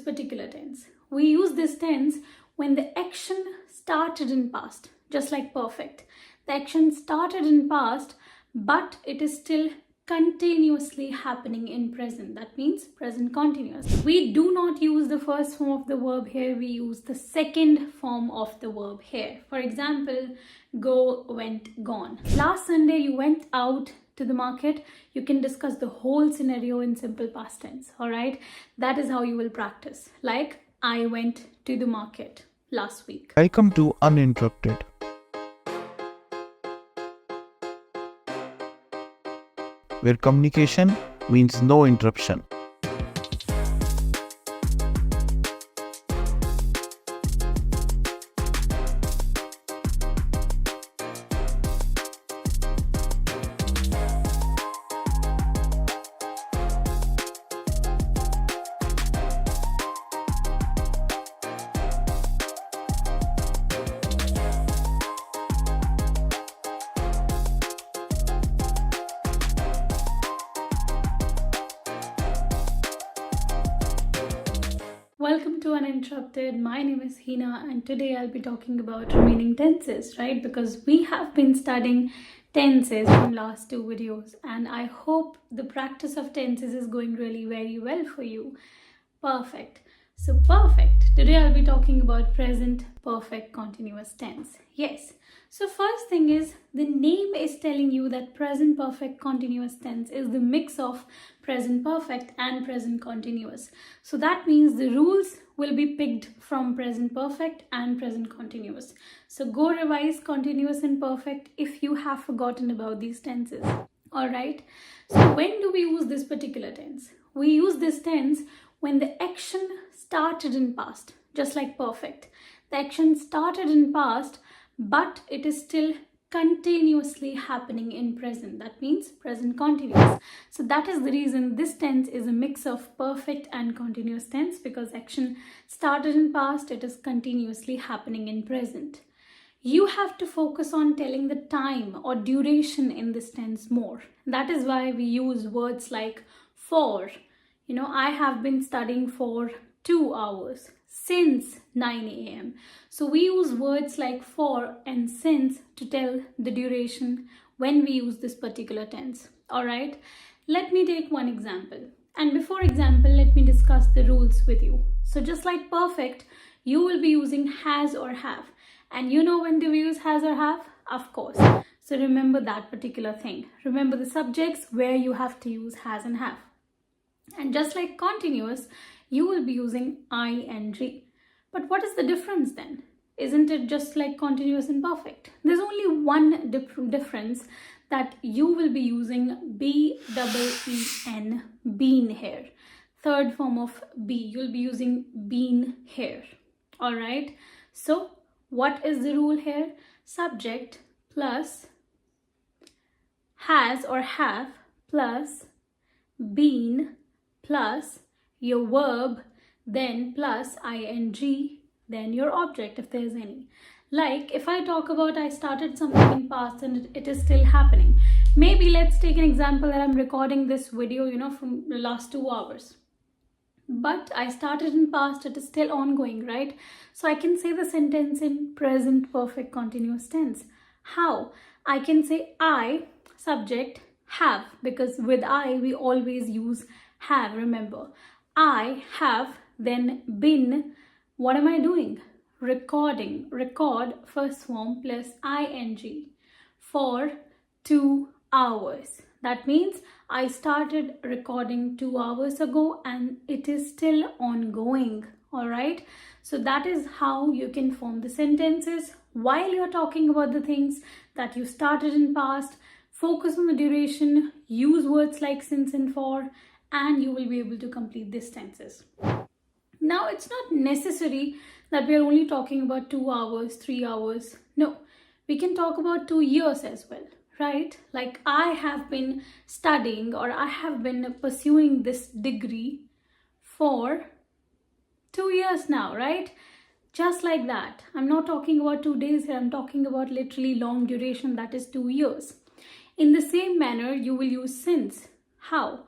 particular tense? We use this tense when the action started in past, just like perfect. The action started in past, but it is still continuously happening in present. That means present continuous. We do not use the first form of the verb here. We use the second form of the verb here. For example, go, went, gone. Last Sunday you went out to the market. You can discuss the whole scenario in simple past tense. All right, that is how you will practice. Like, I went to the market last week. Welcome to Uninterrupted, where communication means no interruption. Welcome to Uninterrupted. My name is Hina and today I'll be talking about remaining tenses, right? Because we have been studying tenses from last two videos and I hope the practice of tenses is going really very well for you. Perfect. So perfect. Today I'll be talking about present perfect continuous tense. Yes. So first thing is, the name is telling you that present perfect continuous tense is the mix of present perfect and present continuous. So that means the rules will be picked from present perfect and present continuous. So go revise continuous and perfect if you have forgotten about these tenses. All right. So when do we use this particular tense? We use this tense when the action started in past, just like perfect. The action started in past, but it is still continuously happening in present. That means present continuous. So that is the reason this tense is a mix of perfect and continuous tense, because action started in past, it is continuously happening in present. You have to focus on telling the time or duration in this tense more. That is why we use words like for. I have been studying for 2 hours since 9 a.m. So we use words like for and since to tell the duration when we use this particular tense. All right, let me take one example. And before example, let me discuss the rules with you. So just like perfect, you will be using has or have. And when do we use has or have? Of course. So remember that particular thing. Remember the subjects where you have to use has and have. And just like continuous, you will be using ing. But what is the difference then? Isn't it just like continuous and perfect? There's only one difference, that you will be using B-E-E-N, been here. Third form of be, you'll be using been here. All right. So what is the rule here? Subject plus has or have plus been plus your verb, then plus ing, then your object if there is any. Like if I talk about I started something in past and it is still happening. Maybe let's take an example that I'm recording this video, from the last 2 hours. But I started in past, it is still ongoing, right? So I can say the sentence in present perfect continuous tense. How? I can say I, subject, have, because with I we always use have, remember. I have then been, what am I doing? Recording, record first form plus ing for 2 hours. That means I started recording 2 hours ago and it is still ongoing. All right. So that is how you can form the sentences while you're talking about the things that you started in past. Focus on the duration, use words like since and for, and you will be able to complete these tenses. Now, it's not necessary that we are only talking about 2 hours, 3 hours. No, we can talk about 2 years as well, right? Like I have been studying or I have been pursuing this degree for 2 years now, right? Just like that. I'm not talking about 2 days here. I'm talking about literally long duration, that is 2 years. In the same manner, you will use since. How?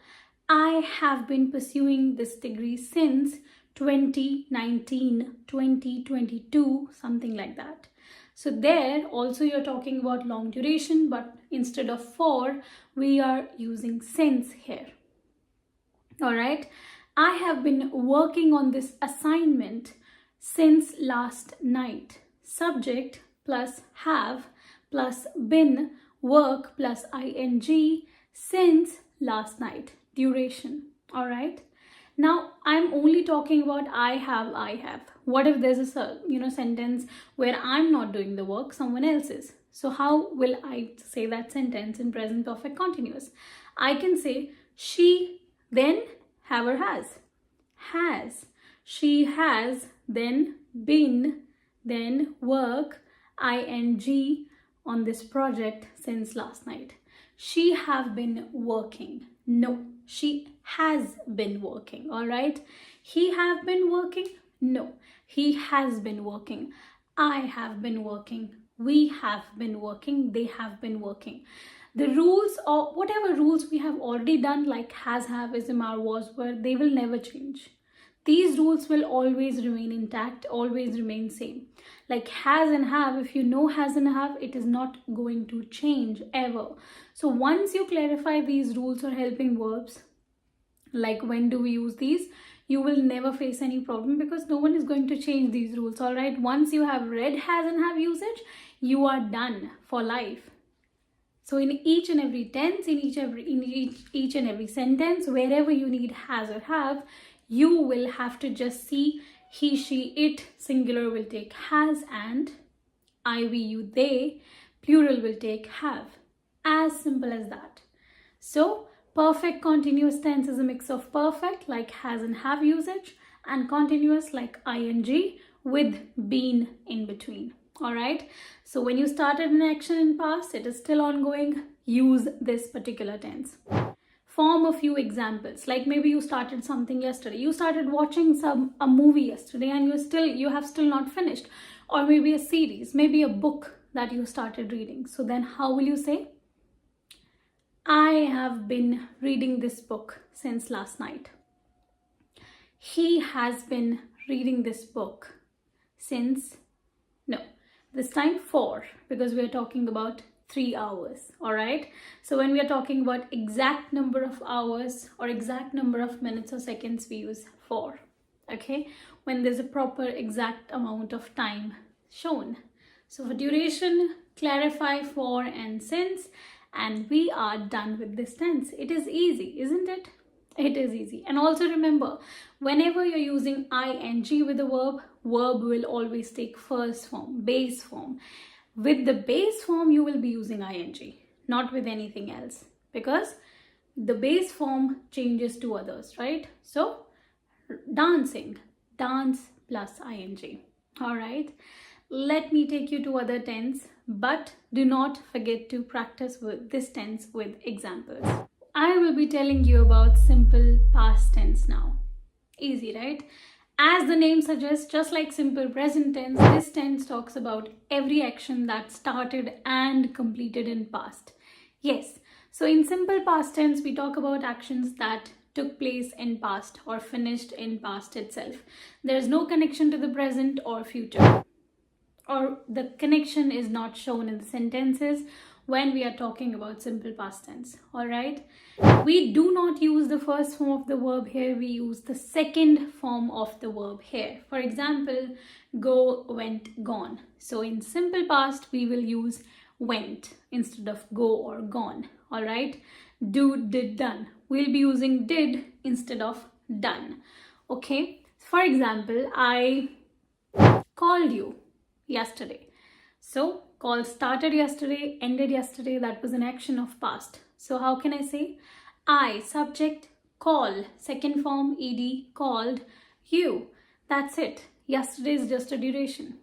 I have been pursuing this degree since 2019, 2022, something like that. So there also you're talking about long duration, but instead of for, we are using since here. All right. I have been working on this assignment since last night. Subject plus have plus been, work plus ing, since last night. Duration. All right. Now I'm only talking about I have. What if there's a sentence where I'm not doing the work, someone else is? So how will I say that sentence in present perfect continuous? I can say she, then have or has. She has, then been, then work, ing, on this project since last night. She have been working. No, she has been working. All right. He have been working. No, he has been working. I have been working. We have been working. They have been working. The rules, or whatever rules we have already done, like has, have, is, are, was, were, they will never change. These rules will always remain intact, always remain same. Like has and have, if you know has and have, it is not going to change ever. So once you clarify these rules or helping verbs, like when do we use these, you will never face any problem because no one is going to change these rules. All right. Once you have read has and have usage, you are done for life. So in each and every tense, in each and every sentence, wherever you need has or have, you will have to just see he, she, it, singular will take has and I, we, you, they, plural will take have. As simple as that. So perfect continuous tense is a mix of perfect like has and have usage and continuous like ing with been in between. All right. So when you started an action in past, it is still ongoing. Use this particular tense. Form a few examples. Like maybe you started something yesterday. You started watching a movie yesterday and you have still not finished. Or maybe a series, maybe a book that you started reading. So then how will you say? I have been reading this book since last night. He has been reading this book since, no, this time 4, because we are talking about 3 hours. All right. So when we are talking about exact number of hours or exact number of minutes or seconds, we use 4. Okay. When there's a proper exact amount of time shown. So for duration, clarify for and since, and we are done with this tense. It is easy, isn't it? It is easy. And also remember, whenever you're using ing with a verb will always take first form, base form. With the base form, you will be using ing, not with anything else, because the base form changes to others, right? So dancing, dance plus ing. All right. Let me take you to other tense, but do not forget to practice with this tense with examples. I will be telling you about simple past tense now. Easy, right? As the name suggests, just like simple present tense, this tense talks about every action that started and completed in past. Yes, so in simple past tense, we talk about actions that took place in past or finished in past itself. There is no connection to the present or future, or the connection is not shown in the sentences when we are talking about simple past tense. All right. We do not use the first form of the verb here. We use the second form of the verb here. For example, go, went, gone. So in simple past, we will use went instead of go or gone. All right. Do, did, done. We'll be using did instead of done. Okay. For example, I called you yesterday. So call started yesterday, ended yesterday. That was an action of past. So how can I say? I, subject, call, second form, ed, called, you. That's it. Yesterday is just a duration.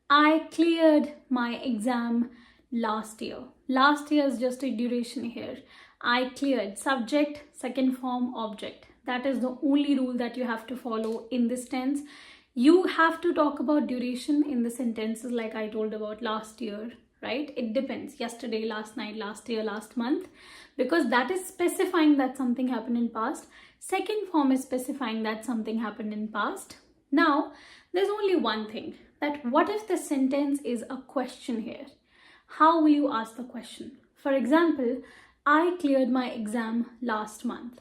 I cleared my exam last year. Last year is just a duration here. I cleared, subject, second form, object. That is the only rule that you have to follow in this tense. You have to talk about duration in the sentences like I told about last year, right? It depends. Yesterday, last night, last year, last month, because that is specifying that something happened in past. Second form is specifying that something happened in past. Now, there's only one thing, that what if the sentence is a question here? How will you ask the question? For example, I cleared my exam last month.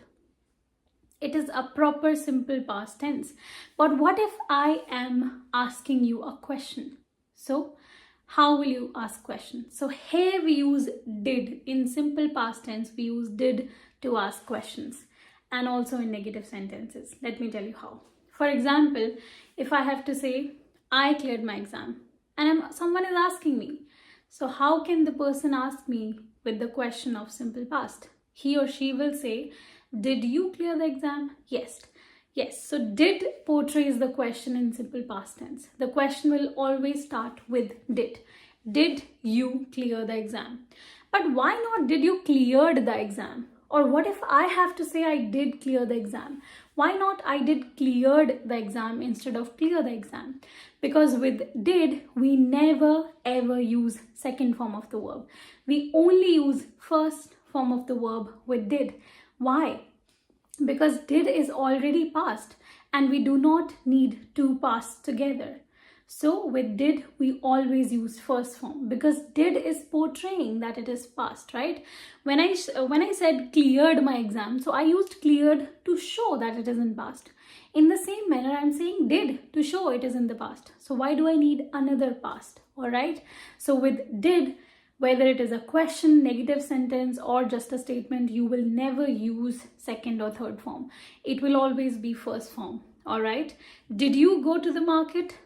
It is a proper simple past tense. But what if I am asking you a question? So, how will you ask questions? So here we use did. In simple past tense, we use did to ask questions, and also in negative sentences. Let me tell you how. For example, if I have to say, I cleared my exam, and someone is asking me, so how can the person ask me with the question of simple past? He or she will say, did you clear the exam? Yes. Yes, so did portrays the question in simple past tense. The question will always start with did. Did you clear the exam? But why not did you cleared the exam? Or what if I have to say I did clear the exam? Why not I did cleared the exam instead of clear the exam? Because with did, we never ever use second form of the verb. We only use first form of the verb with did. Why? Because did is already past and we do not need two pasts together. So with did, we always use first form because did is portraying that it is past, right? When I said cleared my exam, so I used cleared to show that it is in past. In the same manner, I'm saying did to show it is in the past. So why do I need another past? All right. So with did, whether it is a question, negative sentence, or just a statement, you will never use second or third form. It will always be first form. All right. Did you go to the market?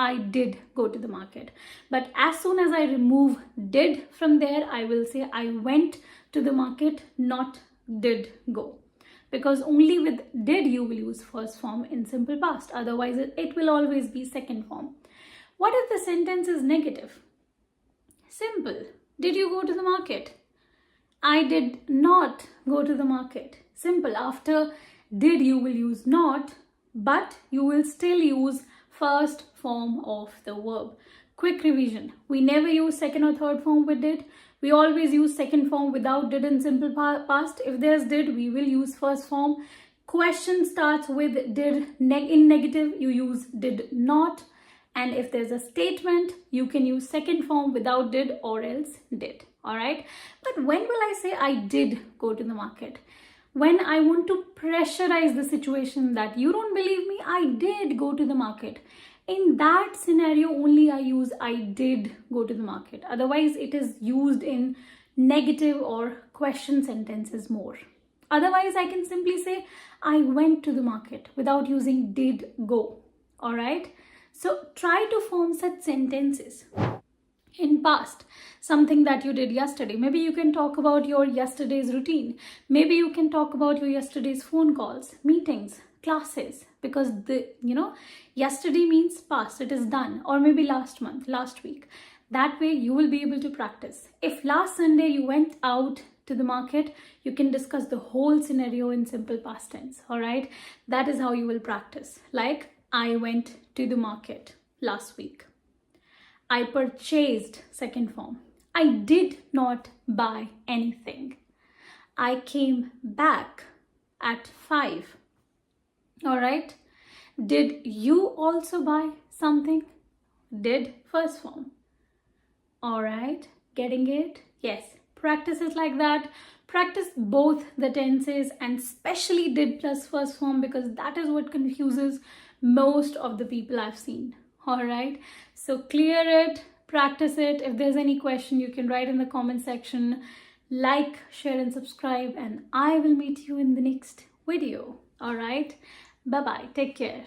I did go to the market. But as soon as I remove did from there, I will say I went to the market, not did go. Because only with did you will use first form in simple past. Otherwise, it will always be second form. What if the sentence is negative? Simple. Did you go to the market? I did not go to the market. Simple. After did, you will use not, but you will still use first form of the verb. Quick revision. We never use second or third form with did. We always use second form without did in simple past. If there's did, we will use first form. Question starts with did. In negative, you use did not. And if there's a statement, you can use second form without did or else did. All right. But when will I say I did go to the market? When I want to pressurize the situation that you don't believe me, I did go to the market. In that scenario, only I use I did go to the market. Otherwise, it is used in negative or question sentences more. Otherwise, I can simply say I went to the market without using did go. All right. So try to form such sentences in past, something that you did yesterday. Maybe you can talk about your yesterday's routine. Maybe you can talk about your yesterday's phone calls, meetings, classes, because yesterday means past, it is done, or maybe last month, last week. That way you will be able to practice. If last Sunday you went out to the market, you can discuss the whole scenario in simple past tense. All right. That is how you will practice. Like, I went to the market last week. I purchased, second form. I did not buy anything. I came back at 5. All right. Did you also buy something? Did, first form. All right. Getting it? Yes. Practice it like that. Practice both the tenses and especially did plus first form because that is what confuses most of the people I've seen. All right. So clear it, practice it. If there's any question, you can write in the comment section. Like, share and subscribe, and I will meet you in the next video. All right. Bye-bye. Take care.